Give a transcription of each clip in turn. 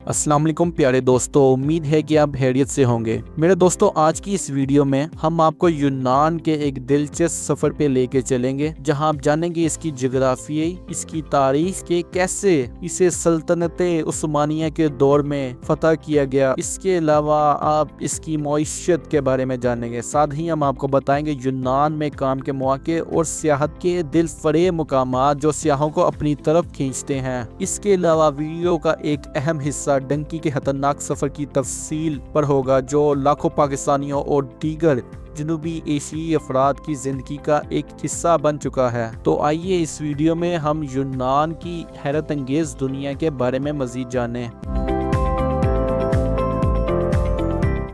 अस्सलाम वालेकुम प्यारे दोस्तों, उम्मीद है कि आप खैरियत से होंगे। मेरे दोस्तों, आज की इस वीडियो में हम आपको यूनान के एक दिलचस्प सफर पे लेके चलेंगे, जहां आप जानेंगे इसकी जोग्राफियाई, इसकी तारीख के कैसे इसे सल्तनते उस्मानिया के दौर में फतह किया गया। इसके अलावा आप इसकी मईशत के बारे में जानेंगे। साथ ही हम आपको बताएंगे यूनान में काम के मौके और सियाहत के दिल फरेब मुकामात जो सियाहों को अपनी तरफ खींचते हैं। इसके अलावा वीडियो का एक अहम हिस्सा डंकी के खतरनाक सफर की तफसील पर होगा, जो लाखों पाकिस्तानियों और दीगर जनूबी एशियाई अफराद की जिंदगी का एक हिस्सा बन चुका है। तो आइए इस वीडियो में हम यूनान की हैरत अंगेज दुनिया के बारे में मजीद जानें।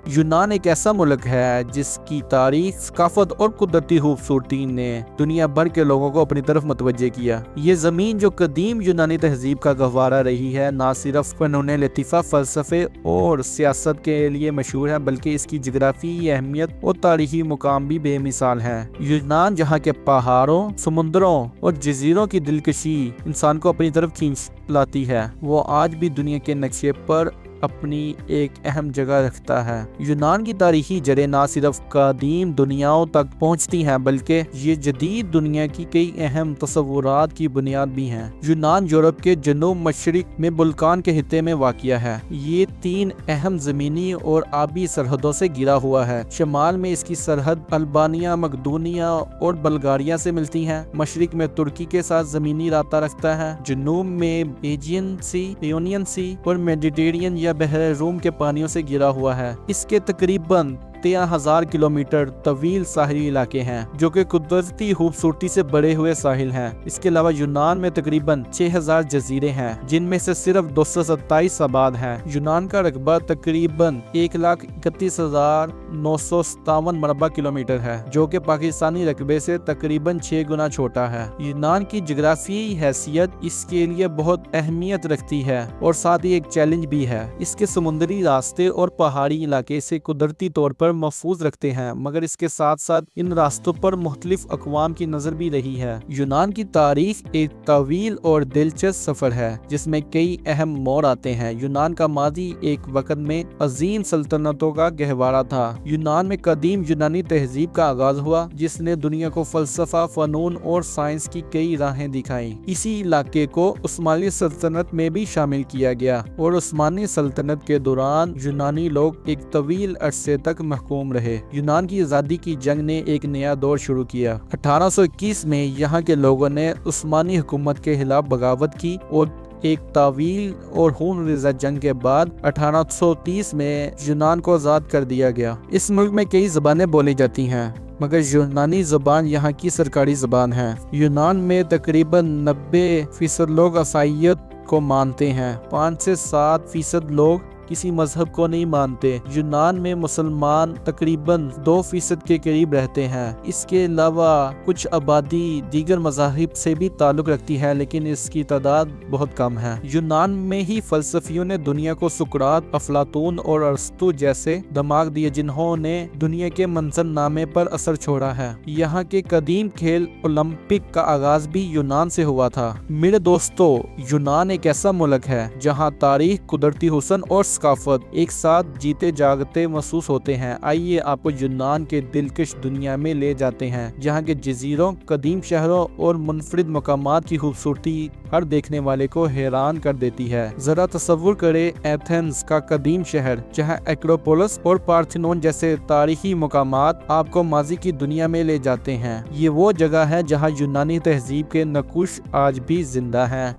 यूनान एक ऐसा मुल्क है जिसकी तारीख, सकाफत और कुदरती खूबसूरती ने दुनिया भर के लोगों को अपनी तरफ मुतवज्जे किया। ये जमीन जो कदीम यूनानी तहजीब का गहवारा रही है, ना सिर्फ फनून लतीफ़ा, फलसफे और सियासत के लिए मशहूर है, बल्कि इसकी जोग्राफी अहमियत और तारीखी मुकाम भी बेमिसाल है। यूनान जहाँ के पहाड़ों, समुद्रों और जजीरों की दिलकशी इंसान को अपनी तरफ खींच लाती है, वो आज भी दुनिया के नक्शे पर अपनी एक अहम जगह रखता है। यूनान की तारीखी जड़ें ना सिर्फ कदीम दुनियाओं तक पहुंचती हैं, बल्कि ये जदीद दुनिया की कई अहम तस्वुरात की बुनियाद भी हैं। यूनान यूरोप के जनूब मशरिक में बुल्कान के हिस्से में वाक़िया है। ये 3 अहम ज़मीनी और आबी सरहदों से घिरा हुआ है। शमाल में इसकी सरहद अल्बानिया, मकदूनिया और बल्गारिया से मिलती है। मशरिक में तुर्की के साथ ज़मीनी राब्ता रखता है। जनूब में एजियन सी, यूनियन सी और मेडिटेरियन या बहरे रूम के पानियों से घिरा हुआ है। इसके तकरीबन 13,000 किलोमीटर तवील साहिली इलाके हैं, जो कि कुदरती खूबसूरती से बड़े हुए साहिल हैं। इसके अलावा यूनान में तकरीबन 6,000 जजीरे हैं, जिनमें से सिर्फ 227 आबाद हैं। यूनान का रकबा तकरीबन 1,31,957 मरबा किलोमीटर है, जो कि पाकिस्तानी रकबे से तकरीबन 6 गुना छोटा है। यूनान की जोग्राफियाई हैसियत इसके लिए बहुत अहमियत रखती है और साथ ही एक चैलेंज भी है। इसके समुद्री रास्ते और पहाड़ी इलाके से कुदरती तौर पर महफूज रखते हैं, मगर इसके साथ साथ इन रास्तों पर मुख्तलिफ अक़वाम की नजर भी रही है। यूनान की तारीख एक तवील और दिलचस्प सफर है, जिसमें कई अहम मोड़ आते हैं। यूनान का माजी एक वक्त में अजीम सल्तनतों का गहवारा था। यूनान में कदीम यूनानी तहजीब का आगाज हुआ, जिसने दुनिया को फलसफा, फनून और साइंस की कई राहें दिखाई। इसी इलाके को उस्मानी सल्तनत में भी शामिल किया गया और उस्मानी सल्तनत के दौरान यूनानी लोग एक तवील अरसे तक महकूम रहे। यूनान की आज़ादी की जंग ने एक नया दौर शुरू किया। 1821 में यहाँ के लोगों ने उस्मानी हुकूमत के खिलाफ बगावत की और एक तावील और खून रेज़ा जंग के बाद 1830 में यूनान को आज़ाद कर दिया गया। इस मुल्क में कई ज़बानें बोली जाती हैं, मगर यूनानी ज़बान यहाँ की सरकारी ज़बान है। यूनान में तकरीबन 90% लोग ईसाईयत को मानते हैं। 5 से 7% लोग किसी मजहब को नहीं मानते। यूनान में मुसलमान तकरीबन 2% के करीब रहते हैं। इसके अलावा कुछ आबादी दीगर मज़ाहिब से भी ताल्लुक़ रखती है, लेकिन इसकी तादाद बहुत कम है। यूनान में ही फ़लसफ़ियों ने दुनिया को सुकरात, अफलातून और अरस्तु जैसे दिमाग दिए, जिन्होंने दुनिया के मंजरनामे पर असर छोड़ा है। यहाँ के कदीम खेल ओलंपिक का आगाज भी यूनान से हुआ था। मेरे दोस्तों, यूनान एक ऐसा मुल्क है जहाँ तारीख, कुदरती हुस्न और सकाफत एक साथ जीते जागते महसूस होते हैं। आइए आपको यूनान के दिलकश दुनिया में ले जाते हैं, जहाँ के जजीरों, कदीम शहरों और मुनफरिद मकामात की खूबसूरती हर देखने वाले को हैरान कर देती है। जरा तसव्वुर करें एथेंस का कदीम शहर, जहाँ एक्रोपोलिस और पार्थेनोन जैसे तारीखी मकामात आपको माजी की दुनिया में ले जाते हैं। ये वो जगह है जहाँ यूनानी तहजीब के नकुश आज भी जिंदा हैं।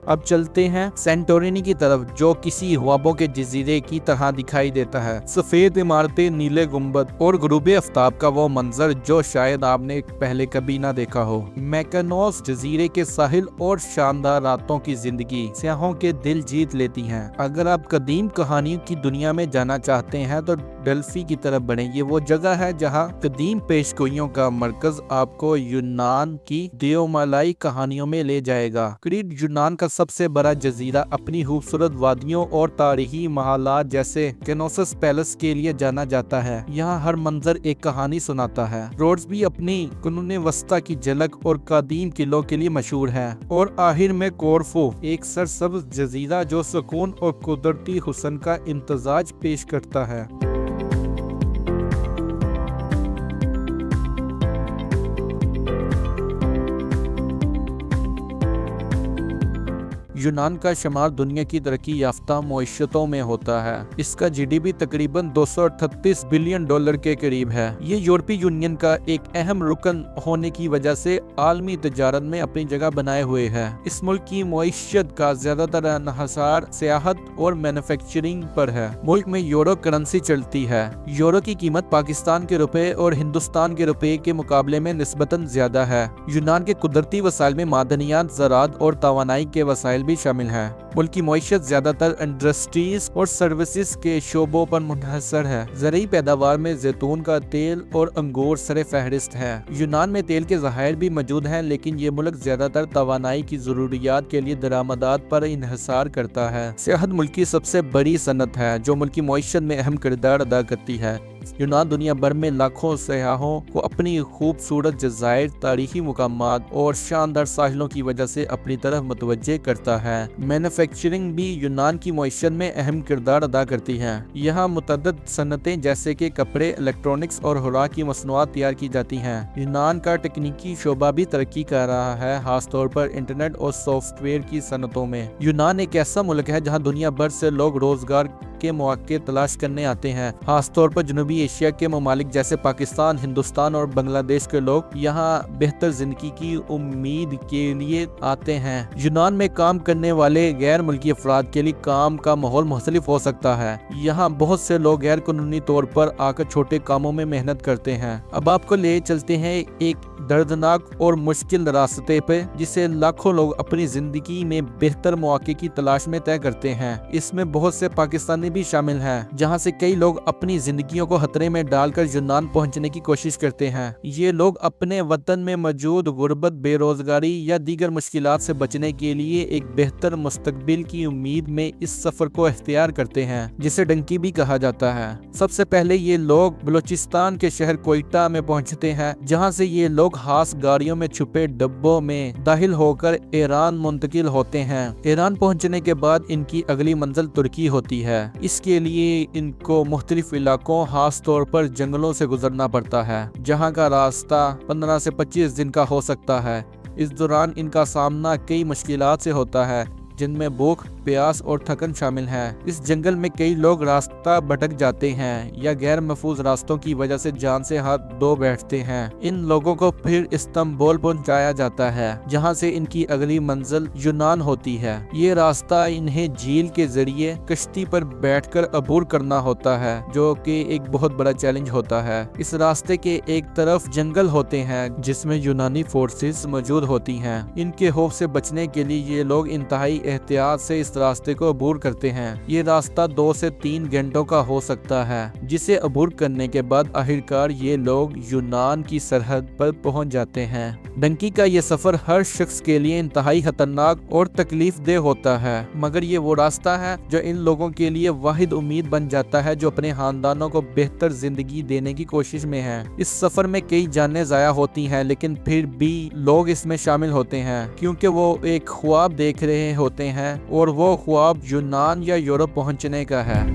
अब चलते हैं सेंटोरिनी की तरफ, जो किसी ख्वाबों के जजीरे की तरह दिखाई देता है। सफेद इमारतें, नीले गुंबद और गुरूब आफ्ताब का वो मंजर जो शायद आपने पहले कभी ना देखा हो। मैकनोस जजीरे के साहिल और शानदार रातों की जिंदगी सियाहों के दिल जीत लेती हैं। अगर आप कदीम कहानियों की दुनिया में जाना चाहते हैं तो डेल्फी की तरफ बढ़ें। ये वो जगह है जहाँ कदीम पेशगोइयों का मरकज आपको यूनान की देओमालाई कहानियों में ले जाएगा। क्रीट यूनान का सबसे बड़ा जजीरा अपनी खूबसूरत वादियों और तारीखी महलात जैसे केनोसस पैलेस के लिए जाना जाता है। यहाँ हर मंजर एक कहानी सुनाता है। रोड्स भी अपनी कुनून वस्ता की झलक और कदीम किलों के लिए मशहूर है। और आखिर में कोरफू, एक सरसब्ज जजीरा जो सुकून और कुदरती हुस्न का इम्तजाज पेश करता है। यूनान का शुमार दुनिया की तरक्की याफ्ता मईशतों में होता है। इसका जीडीपी तकरीबन 238 बिलियन डॉलर के करीब है। ये यूरोपीय यूनियन का एक अहम रुकन होने की वजह से आलमी तजारत में अपनी जगह बनाए हुए है। इस मुल्क की मईशत का ज्यादातर इन्हिसार सियाहत और मैन्युफैक्चरिंग पर है। मुल्क में यूरो करेंसी चलती है। यूरो की कीमत पाकिस्तान के रुपए और हिंदुस्तान के रुपए के मुकाबले में निस्बतन ज्यादा है। यूनान के कुदरती वसाइल में मादनियात, ज़राअत और तवानाई के वसाइल भी शामिल है। मुल्क की मईशत ज्यादातर इंडस्ट्रीज और सर्विसेज के शोबों पर मुनहसर है। ज़रूरी पैदावार में जैतून का तेल और अंगूर सरे फहरिस्त है। यूनान में तेल के ज़खायर भी मौजूद हैं, लेकिन ये मुल्क ज्यादातर तवानाई की जरूरियात के लिए दरामदात पर इन्हिसार करता है। सियाहत मुल्क की सबसे बड़ी सनत है जो मुल्क की मईशत में अहम किरदार अदा करती है। यूनान दुनिया भर में लाखों सयाहों को अपनी खूबसूरत जज़ायर, तारीखी मुकामात और शानदार साहिलों की वजह से अपनी तरफ मुतवज्जे करता है। मैन्युफैक्चरिंग भी यूनान की मईशत में अहम किरदार अदा करती है। यहाँ मुतअद्दिद सनतें जैसे कि कपड़े, इलेक्ट्रॉनिक्स और खुराक की मसनूआत तैयार की जाती हैं। यूनान का तकनीकी शोबा भी तरक्की कर रहा है, खासतौर पर इंटरनेट और सॉफ्टवेयर की सनतों में। यूनान एक ऐसा मुल्क है जहाँ दुनिया भर से लोग रोजगार के मौके तलाश करने आते हैं। खासतौर पर जनूबी एशिया के ममालिक जैसे पाकिस्तान, हिंदुस्तान और बांग्लादेश के लोग यहाँ बेहतर जिंदगी की उम्मीद के लिए आते हैं। यूनान में काम करने वाले गैर मुल्की अफराद के लिए काम का माहौल मुख्तलिफ हो सकता है। यहाँ बहुत से लोग गैर कानूनी तौर पर आकर छोटे कामों में मेहनत करते हैं। अब आपको ले चलते हैं एक दर्दनाक और मुश्किल रास्ते पे जिसे लाखों लोग अपनी जिंदगी में बेहतर मौके की तलाश में तय करते हैं। इसमें बहुत से पाकिस्तानी भी शामिल हैं, जहां से कई लोग अपनी जिंदगियों को खतरे में डालकर यूनान पहुंचने की कोशिश करते हैं। ये लोग अपने वतन में मौजूद गुर्बत, बेरोजगारी या दीगर मुश्किलात से बचने के लिए एक बेहतर मुस्तकबिल की उम्मीद में इस सफर को इख्तियार करते हैं, जिसे डंकी भी कहा जाता है। सबसे पहले ये लोग बलूचिस्तान के शहर कोयटा में पहुंचते हैं, जहां से ये लोग खास गाड़ियों में छुपे डब्बों में दाखिल होकर ईरान मुंतकिल होते हैं। ईरान पहुंचने के बाद इनकी अगली मंजिल तुर्की होती है। इसके लिए इनको मुख्तलिफ इलाकों, खास तौर पर जंगलों से गुजरना पड़ता है, जहां का रास्ता 15 से 25 दिन का हो सकता है। इस दौरान इनका सामना कई मुश्किलात से होता है, जिनमें भूख, प्यास और थकन शामिल है। इस जंगल में कई लोग रास्ता भटक जाते हैं या गैर महफूज रास्तों की वजह से जान से हाथ धो बैठते हैं। इन लोगों को फिर इस्तांबुल पहुंचाया जाता है, जहां से इनकी अगली मंजिल यूनान होती है। ये रास्ता इन्हें झील के जरिए कश्ती पर बैठकर अबूर करना होता है, जो कि एक बहुत बड़ा चैलेंज होता है। इस रास्ते के एक तरफ जंगल होते हैं जिसमें यूनानी फोर्सेस मौजूद होती हैं। इनके खौफ से बचने के लिए ये लोग इंतहाई एहतियात से इस रास्ते को अबूर करते हैं। ये रास्ता 2 से 3 घंटों का हो सकता है, जिसे अबूर करने के बाद आखिरकार ये लोग यूनान की सरहद पर पहुंच जाते हैं। डंकी का ये सफर हर शख्स के लिए इंतहाई खतरनाक और तकलीफ देह होता है, मगर ये वो रास्ता है जो इन लोगों के लिए वाहिद उम्मीद बन जाता है जो अपने खानदानों को बेहतर जिंदगी देने की कोशिश में है। इस सफर में कई जानें जाया होती हैं, लेकिन फिर भी लोग इसमें शामिल होते हैं क्योंकि वो एक ख्वाब देख रहे होते हैं और वो ख्वाब यूनान या यूरोप पहुंचने का है।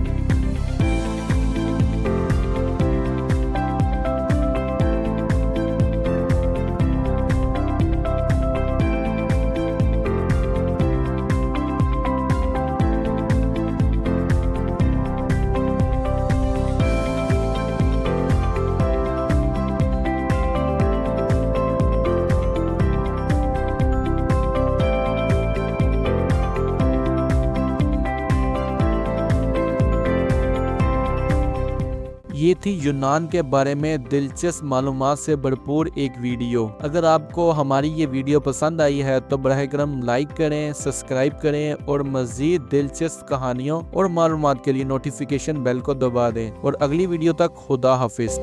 یہ تھی یونان کے بارے میں دلچسپ معلومات سے بھرپور ایک ویڈیو۔ اگر آپ کو ہماری یہ ویڈیو پسند آئی ہے تو براہ کرم لائک کریں، سبسکرائب کریں اور مزید دلچسپ کہانیوں اور معلومات کے لیے نوٹیفیکیشن بیل کو دبا دیں، اور اگلی ویڈیو تک خدا حافظ۔